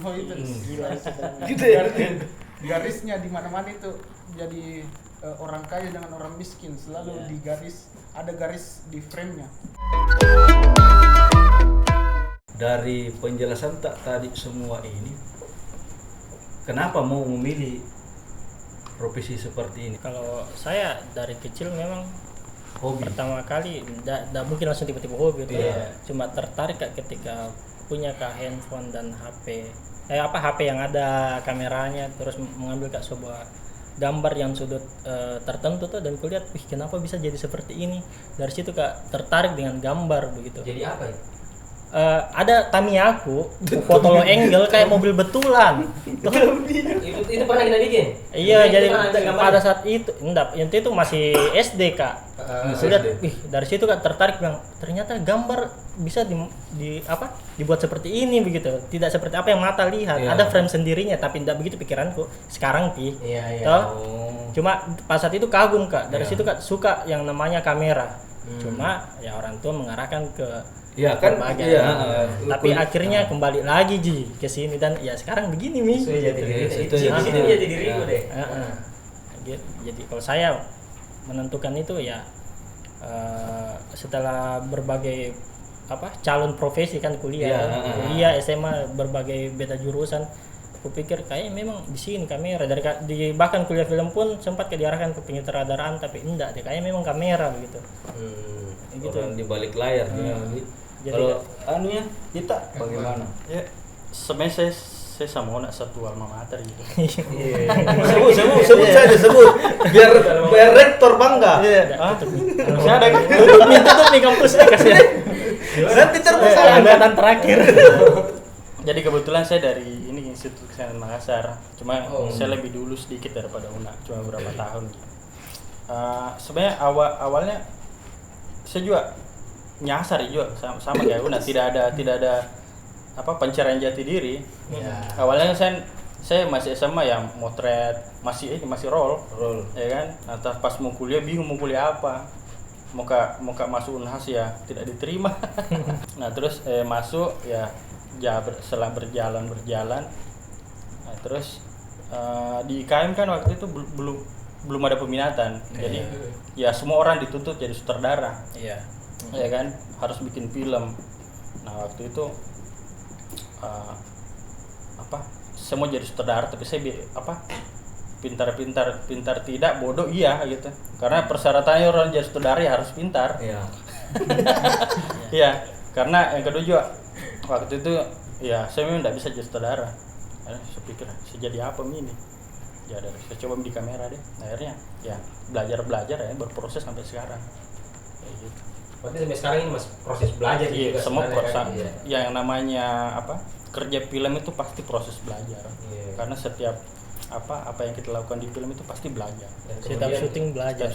Ho itu gila itu. Gitu ya. Garisnya di mana-mana itu jadi orang kaya dengan orang miskin selalu di garis, ada garis di frame-nya. Dari penjelasan tadi semua ini, kenapa mau memilih profesi seperti ini? Kalau saya dari kecil memang Hobi. pertama kali tidak mungkin langsung tiba-tiba hobi gitu. Cuma tertarik Kak, ketika punya handphone dan HP HP yang ada kameranya, terus mengambil sebuah gambar yang sudut tertentu tuh, dan kulihat kenapa bisa jadi seperti ini. Dari situ Kak tertarik dengan gambar begitu. Jadi apa ya? Ada Tamiya aku foto low angle kayak mobil betulan. Itu pernah kita bikin? Iya, jadi pernah pada saat itu itu masih SD Kak. Sudah dari situ Kak tertarik, bilang ternyata gambar bisa dibuat seperti ini begitu. Tidak seperti apa yang mata lihat. Ada frame sendirinya, tapi tidak begitu pikiranku. Sekarang cuma pas saat itu kagum Kak. Dari situ Kak suka yang namanya kamera. Cuma ya orang tua mengarahkan ke tapi akhirnya kembali lagi ke sini, dan ya sekarang begini itu jadi dirimu deh. Jadi kalau saya menentukan itu ya setelah berbagai calon profesi kan, kuliah SMA berbagai beda jurusan, aku pikir kayaknya memang di sini kamera. Bahkan kuliah film pun sempat diarahkan ke penyutradaraan, tapi enggak deh, kayaknya memang kamera begitu. Gitu. Orang di balik layar. Kalau kita bagaimana? Ya, sebenarnya saya sama nak satu alma mater gitu. Sebut biar rektor bangga. Saya ada tutup nih kampus kasih. Nanti terbuka angkatan terakhir. Jadi kebetulan saya dari Institut Kesehatan Makassar. Cuma saya lebih dulu sedikit daripada Una, cuma beberapa tahun. Sebenarnya awalnya saya juga nyasar juga sama kayak Una, tidak ada pencarian jati diri. Awalnya saya masih SMA yang motret, masih roll, ya kan. Nah, pas mau kuliah bingung mau kuliah apa, mau masuk Unhas ya tidak diterima. Nah terus masuk ya setelah berjalan. Nah, terus di IKM kan waktu itu belum ada peminatan, jadi ya semua orang dituntut jadi sutradara. Ya kan, harus bikin film. Nah waktu itu semua jadi sutradara, tapi saya pintar tidak, bodoh iya gitu. Karena persyaratannya orang jadi sutradara ya harus pintar. Iya, karena yang kedua juga waktu itu ya saya memang tidak bisa jadi sutradara. Saya pikir saya jadi apa ini? Ya saya coba di kamera deh. Akhirnya ya belajar ya, berproses sampai sekarang. Kayak gitu. Berarti sampai sekarang ini mas proses belajar juga. Semua proses. Yang namanya kerja film itu pasti proses belajar. Karena setiap apa yang kita lakukan di film itu pasti belajar. Setiap syuting belajar.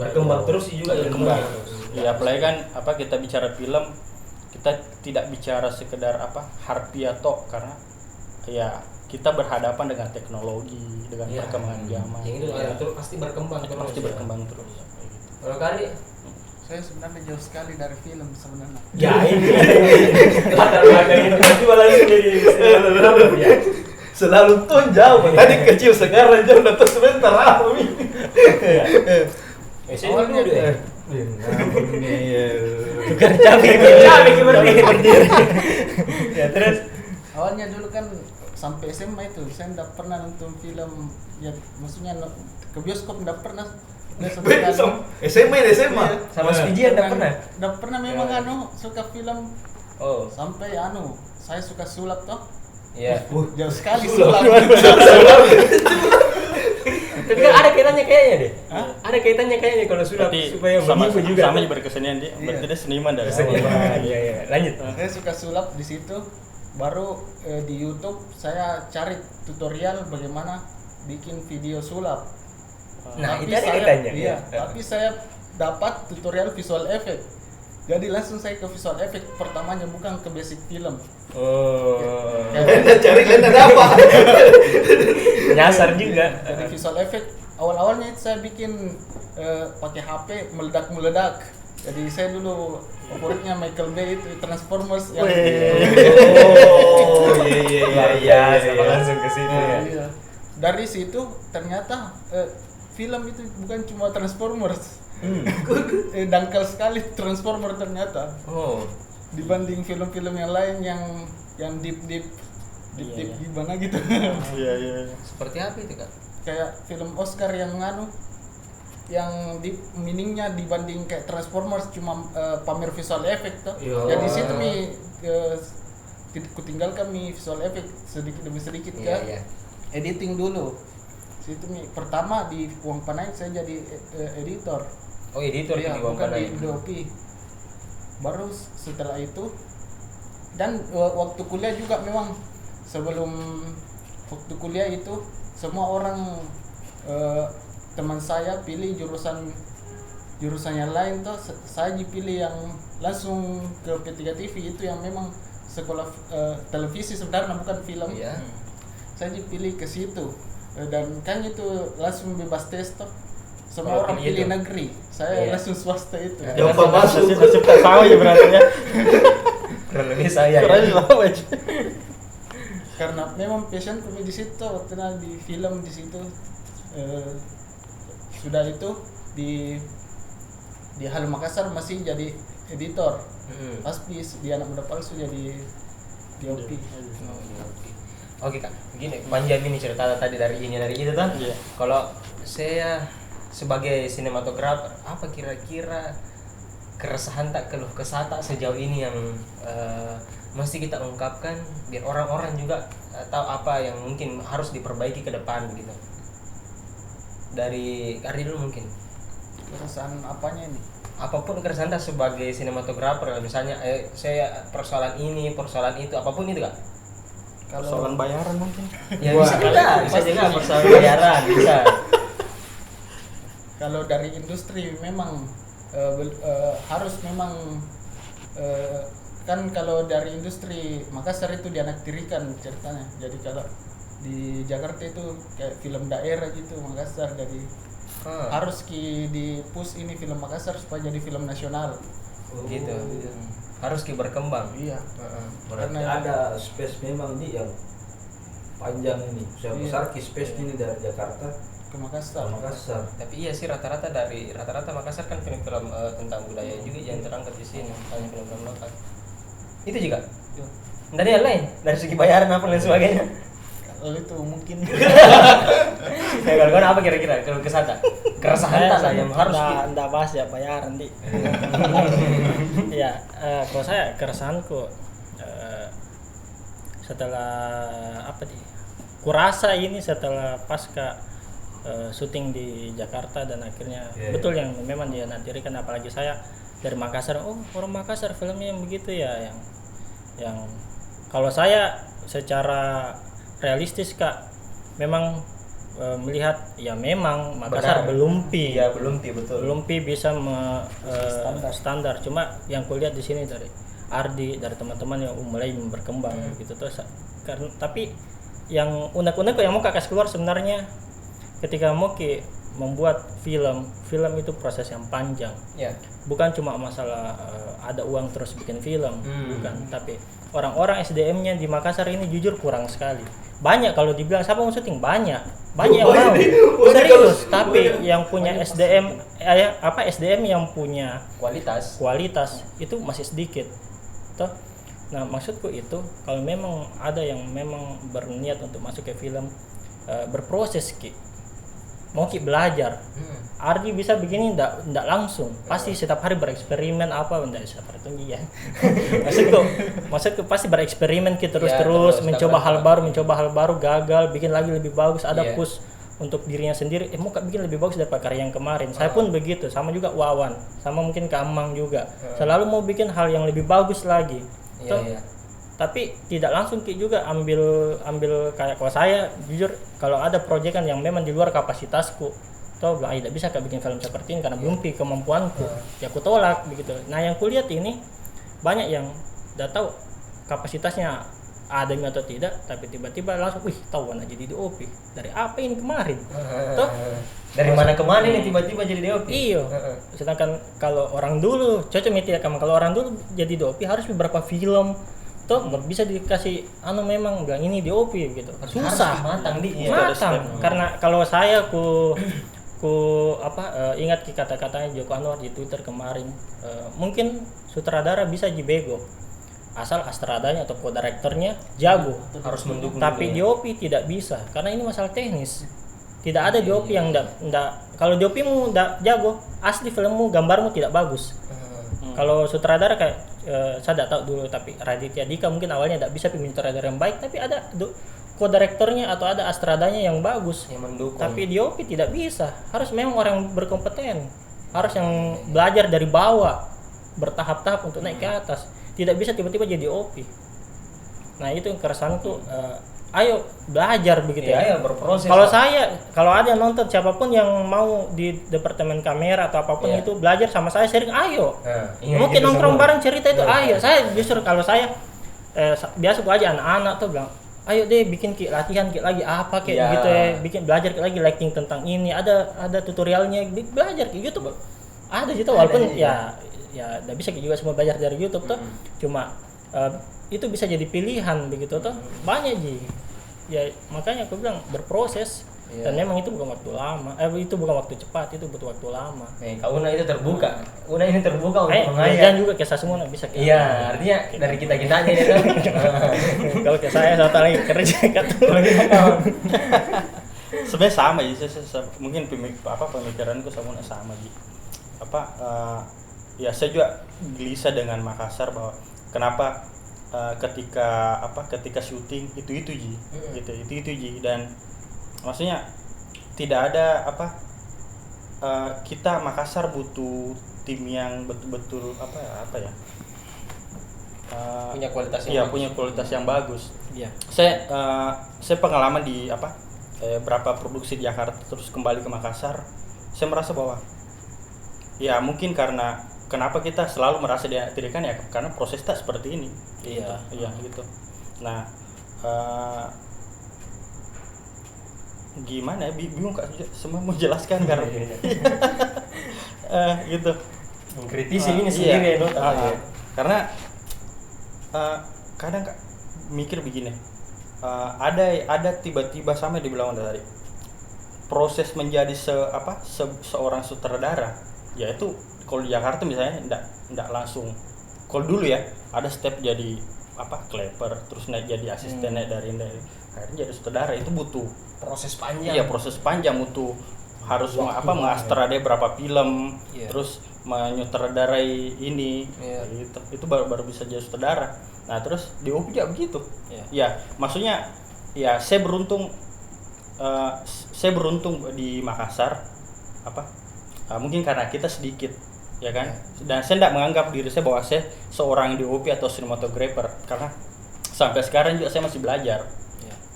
Berkembang terus juga berkembang. Ya apalagi kan kita bicara film, kita tidak bicara sekedar harfiah tok, karena ya kita berhadapan dengan teknologi, dengan perkembangan zaman. Yang itu pasti berkembang terus. Pasti berkembang terus. Kalau Kari, saya sebenarnya jauh sekali dari film sebenarnya. Ya ini latar belakang itu malah jadi selalu tuh jauh. Tadi kecil sekarang jauh, datang sebentar apa ini? Awalnya deh. Tukar cabai berdiri. Ya terus Awalnya dulu kan sampai SMA itu saya tidak pernah nonton film, ya maksudnya ke bioskop tidak pernah. SMA sama Spijian tidak pernah memang suka film. Sampai saya suka sulap toh. Iya. Jauh sekali sulap. Tapi kan ada kaitannya kayaknya deh. Ada kaitannya kayaknya kalau sulap supaya sama juga. Sama berkesenian dia. Berarti dia seniman dari seniman. Iya. Lanjut. Saya suka sulap di situ. Baru di YouTube saya cari tutorial bagaimana bikin video sulap. Nah, itu ada kaitannya. Iya, tapi saya dapat tutorial visual effect. Jadi langsung saya ke visual effect pertamanya, bukan ke basic film. Cari ada apa? nyasar juga. Jadi visual effect awal-awalnya itu saya bikin pakai HP meledak. Jadi saya dulu favoritnya Michael Bay itu Transformers yang iya. sama langsung ke situ ya. Iya. Dari situ ternyata film itu bukan cuma Transformers. Dangkal sekali Transformer ternyata. Oh. Dibanding film-film yang lain yang deep Iya. gimana gitu. Iya. Seperti apa itu, Kak? Kayak film Oscar yang yang di meaningnya dibanding kayak Transformers cuma pamer visual effect tuh. Iya. Jadi situ kutinggalkan visual effect sedikit demi sedikit Iya. editing dulu. Situ pertama di Uang Panai saya jadi editor. Oh, editor Iya, di Uang bukan Panai. di DOP. Baru setelah itu dan waktu kuliah juga memang sebelum waktu kuliah itu semua orang teman saya pilih jurusan yang lain tuh, saya dipilih yang langsung ke P3 TV itu yang memang sekolah televisi sebenarnya bukan film. Iya. Saya dipilih ke situ dan kan itu langsung bebas tes tuh. Semua Kalau orang pilih pilih itu. negeri, saya Iya. langsung swasta itu. Gampang masuk. Nasib tak sama ya berarti ya. Kurang lebih saya. Keren Ya. lama aja. Karena memang passion di situ waktu di film di situ sudah itu di Hal Makassar masih jadi editor. Pas di Anak Muda Palsu jadi DOP. Oke, Kak, begini panjang ini cerita tadi dari itu kan. Iya. Kalau saya sebagai sinematografer, apa kira-kira keresahan tak, keluh kesah tak sejauh ini yang mesti kita ungkapkan biar orang-orang juga tahu apa yang mungkin harus diperbaiki ke depan gitu. Dari Ardi dulu mungkin. Keresahan apanya ini? Apapun keresahan tak sebagai sinematografer, misalnya saya persoalan ini, persoalan itu, apapun itu, Kak. Persoalan bayaran mungkin. Ya bisa juga persoalan bayaran bisa. Kalau dari industri memang harus memang kan kalau dari industri Makassar itu dianaktirikan ceritanya. Jadi kalau di Jakarta itu kayak film daerah gitu Makassar, jadi harus di push ini film Makassar supaya jadi film nasional. Gitu. Harus berkembang. Iya. Berarti Karena- ada space memang nih yang panjang ini. Saya Iya. besar ki space ini dari Jakarta Ke ke Makassar. Makassar. Tapi iya sih rata-rata Makassar kan film-film tentang budaya juga yang terangkat di sini, hanya film-film lokal. Itu juga. Iya. Dari yang lain, dari segi bayaran apa dan sebagainya. Kalau itu mungkin Ya kalau kau apa kira-kira kalau kesata? Keresahan tak lah yang harus nggak bahas ya bayaran di. Ya, kalau saya keresahanku setelah apa sih? Kurasa ini setelah pasca syuting di Jakarta dan akhirnya betul yang memang dia nantikan, apalagi saya dari Makassar. Oh, orang Makassar filmnya yang begitu ya, yang kalau saya secara realistis Kak memang melihat ya memang Makassar belum Iya, belum betul. belum bisa standar. Cuma yang kulihat di sini dari Ardi, dari teman-teman yang mulai berkembang gitu terus. Karena tapi yang unek-unek yang mau Kak kasih keluar sebenarnya ketika mau membuat film itu proses yang panjang. Ya. Bukan cuma masalah ada uang terus bikin film, bukan. Tapi orang-orang SDM-nya di Makassar ini jujur kurang sekali. Banyak kalau dibilang siapa mau syuting banyak yang mau serius, tapi yang punya SDM SDM yang punya kualitas itu masih sedikit. Toh, nah maksudku itu kalau memang ada yang memang berniat untuk masuk ke film berproses mau belajar. Ardi bisa begini ndak langsung, pasti setiap hari bereksperimen apa ndak seperti itu ya. maksudku pasti bereksperimen terus mencoba hal baru, gagal bikin lagi lebih bagus, ada push untuk dirinya sendiri. Mau bikin lebih bagus daripada karya yang kemarin. Saya pun begitu, sama juga Wawan, sama mungkin Kamang juga. Selalu mau bikin hal yang lebih bagus lagi. Tapi tidak langsung juga ambil kayak kalau saya jujur kalau ada proyekan yang memang di luar kapasitasku tidak bisa bikin film seperti ini karena belum kemampuanku ya aku tolak begitu. Nah yang kulihat ini banyak yang udah tahu kapasitasnya adanya atau tidak, tapi tiba-tiba langsung tahu anak jadi DOP dari apa ini kemarin dari mana ke mana ini tiba-tiba jadi DOP. Iya. Sedangkan kalau orang dulu cocok kalau orang dulu jadi DOP harus beberapa film toh bisa dikasih memang bilang ini DOP gitu. Susah. Harus matang Matang. Karena kalau saya ingat kata-katanya Joko Anwar di Twitter kemarin, mungkin sutradara bisa dibego asal astradanya atau co-directornya jago, harus mendukung. tapi DOP tidak bisa karena ini masalah teknis. Tidak ada DOP yang ndak kalau DOP-mu ndak jago, asli filmmu, gambarmu tidak bagus. Kalau sutradara kayak saya tidak tahu dulu, tapi Raditya Dika mungkin awalnya tidak bisa pilih sutradara yang baik, tapi ada co-directornya atau ada astradanya yang bagus yang mendukung. Tapi DOP tidak bisa, harus memang orang yang berkompeten, harus yang belajar dari bawah bertahap-tahap untuk naik ke atas. Tidak bisa tiba-tiba jadi DOP. Nah itu yang keresahan tuh, ayo belajar begitu ya. Ayo berproses. Kalau ada yang nonton, siapapun yang mau di departemen kamera atau apapun itu belajar sama saya sering, ayo. Mungkin gitu nongkrong semua. bareng cerita itu, ayo. Saya justru kalau saya biasa gua aja anak-anak tuh bilang, ayo deh bikin latihan lagi apa kayak gitu ya, bikin belajar lagi lighting tentang ini, ada tutorialnya, belajar kayak YouTube. Ada gitu walaupun ya enggak bisa juga semua belajar dari YouTube tuh. Cuma itu bisa jadi pilihan begitu tuh. Banyak ya makanya aku bilang berproses. Dan memang itu bukan waktu lama, itu bukan waktu cepat, itu butuh waktu lama. Kak Una itu terbuka. Una ini terbuka untuk Dan mengajak. juga kisah semua bisa kayak. Iya, artinya dari kita aja ya kan. Kalau kayak saya satu lagi kerja Sebenarnya sama sih, mungkin pemikiranku sama sih. Ya saya juga gelisah dengan Makassar bahwa kenapa ketika syuting itu ji dan maksudnya tidak ada kita Makassar butuh tim yang betul-betul punya kualitas yang bagus. punya kualitas yang bagus. Iya. Saya pengalaman di berapa produksi di Jakarta terus kembali ke Makassar, saya merasa bahwa ya mungkin karena kenapa kita selalu merasa diakhirkan ya karena proses tak seperti ini. Iya gitu. Nah, gimana ya, bingung Kak semua mau jelaskan karena gitu. Mengkritisi ini sendiri karena kadang Kak mikir begini, ada tiba-tiba sama dibilang tadi proses menjadi seorang sutradara, yaitu kalau di Jakarta misalnya enggak langsung. Kalau dulu ya ada step jadi kleper, terus naik jadi asisten, naik dari akhirnya jadi sutradara, itu butuh proses panjang. Iya, proses panjang, butuh harus mengastradarai berapa film, terus menyutradarai ini, gitu. Itu baru bisa jadi sutradara. Nah, terus di UP juga begitu. Ya, maksudnya ya saya beruntung di Makassar mungkin karena kita sedikit, ya kan? Dan saya tidak menganggap diri saya bahwa saya seorang DOP atau cinematographer, karena sampai sekarang juga saya masih belajar.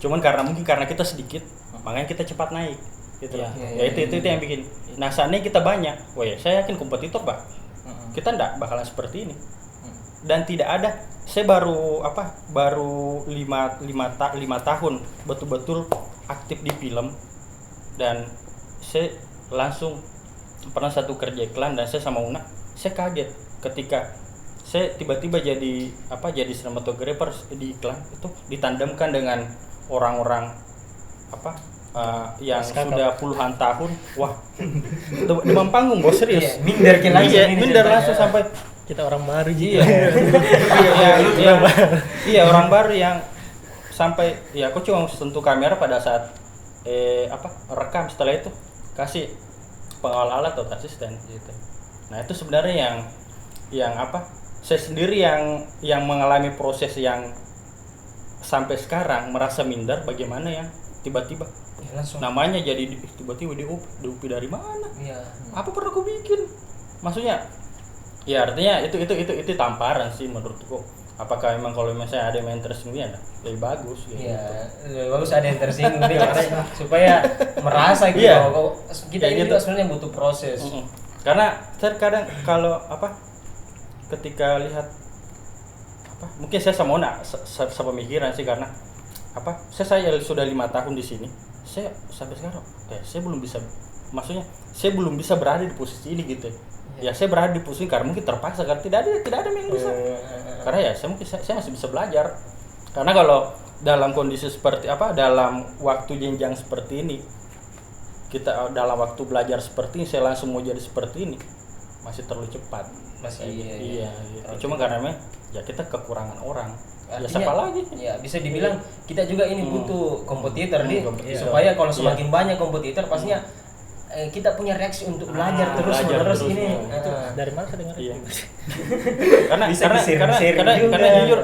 Cuman mungkin karena kita sedikit, makanya kita cepat naik, gitu. Itu yang bikin. Nah, saatnya kita banyak, saya yakin kompetitor kita tidak bakalan seperti ini. Dan tidak ada, saya baru 5 tahun betul-betul aktif di film, dan saya langsung pernah satu kerja iklan, dan saya sama Una, saya kaget ketika saya tiba-tiba jadi cinematographer di iklan itu ditandemkan dengan orang-orang yang sudah puluhan tahun. Wah, demam panggung bos, serius. Minder langsung sampai kita orang baru iya orang baru yang sampai aku cuma sentuh kamera pada saat rekam, setelah itu kasih pengawal alat atau asisten gitu. Nah, itu sebenarnya yang saya sendiri yang mengalami proses yang sampai sekarang merasa minder, bagaimana yang tiba-tiba namanya jadi tiba-tiba di UP dari mana? Apa pernah aku bikin? Maksudnya ya artinya itu tamparan sih menurutku. Apakah memang kalau misalnya ada yang tersinggung ya lebih bagus gitu. Iya, lebih bagus ada yang tersinggung supaya merasa gitu. Kita ini juga sebenarnya butuh proses. Karena terkadang kalau ketika lihat mungkin saya sama Ona sepemikiran sih, karena saya sudah 5 tahun di sini, saya sampai sekarang saya belum bisa, maksudnya saya belum bisa berada di posisi ini gitu ya saya berada di posisi karena mungkin terpaksa kan tidak ada yang bisa. Karena ya saya masih bisa belajar. Karena kalau dalam kondisi seperti dalam waktu jenjang seperti ini, kita dalam waktu belajar seperti ini saya langsung mau jadi seperti ini, masih terlalu cepat. Masih iya gitu. Cuma karena ya kita kekurangan orang. Ya Artinya, siapa lagi? Ya bisa dibilang kita juga ini butuh kompetitor nih, kompetitor. supaya kalau semakin banyak kompetitor pastinya kita punya reaksi untuk belajar terus ini. Dari mana saya dengar Iya. itu? karena Bisa karena di-sharing karena juga. karena jujur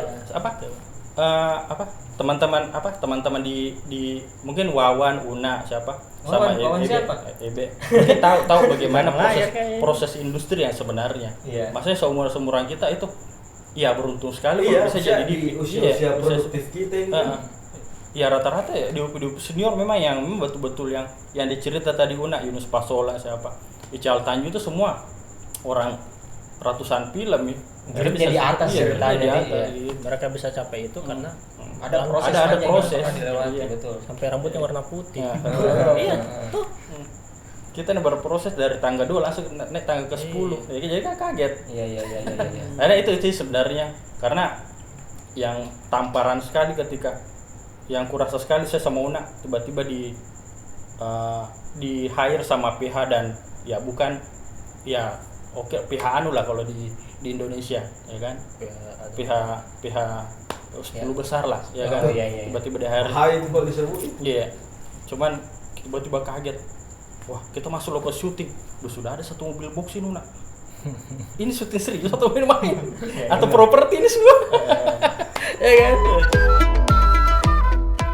teman-teman di mungkin Wawan, Una siapa sama Wawan siapa? Ebe mungkin tahu bagaimana Layar kayaknya. proses industri yang sebenarnya. Iya. Maksudnya seumuran kita itu ya beruntung sekali Iya, kalau bisa jadi di usia produktif kita ini. Ya rata-rata ya di senior memang yang betul-betul yang dicerita tadi Una, Yunus Pasola siapa, Ical Tanju itu semua orang ratusan film ya. Grade-nya di atas ceritanya di nih, atas, ya. gitu. Mereka bisa capai itu karena Ada proses Ada panjang yang proses. pernah dilewati, Iya. betul. sampai rambutnya warna putih. Ya. Iya, tuh. Kita nih berproses dari tangga 2 langsung naik tangga ke 10. Jadi kan kaget. Iya. Karena itu sih sebenarnya karena yang tamparan sekali ketika yang kurasa sekali saya sama Una tiba-tiba di hire sama PH dan ya bukan ya oke PH anu lah kalau di Indonesia ya kan PH 10 besar lah ya kan iya. tiba-tiba di hire Hai itu kalau disebut. iya cuman tiba-tiba kaget wah kita masuk lokasi syuting sudah ada satu mobil box ini Una ini syuting serius atau main-main atau properti ini semua ya kan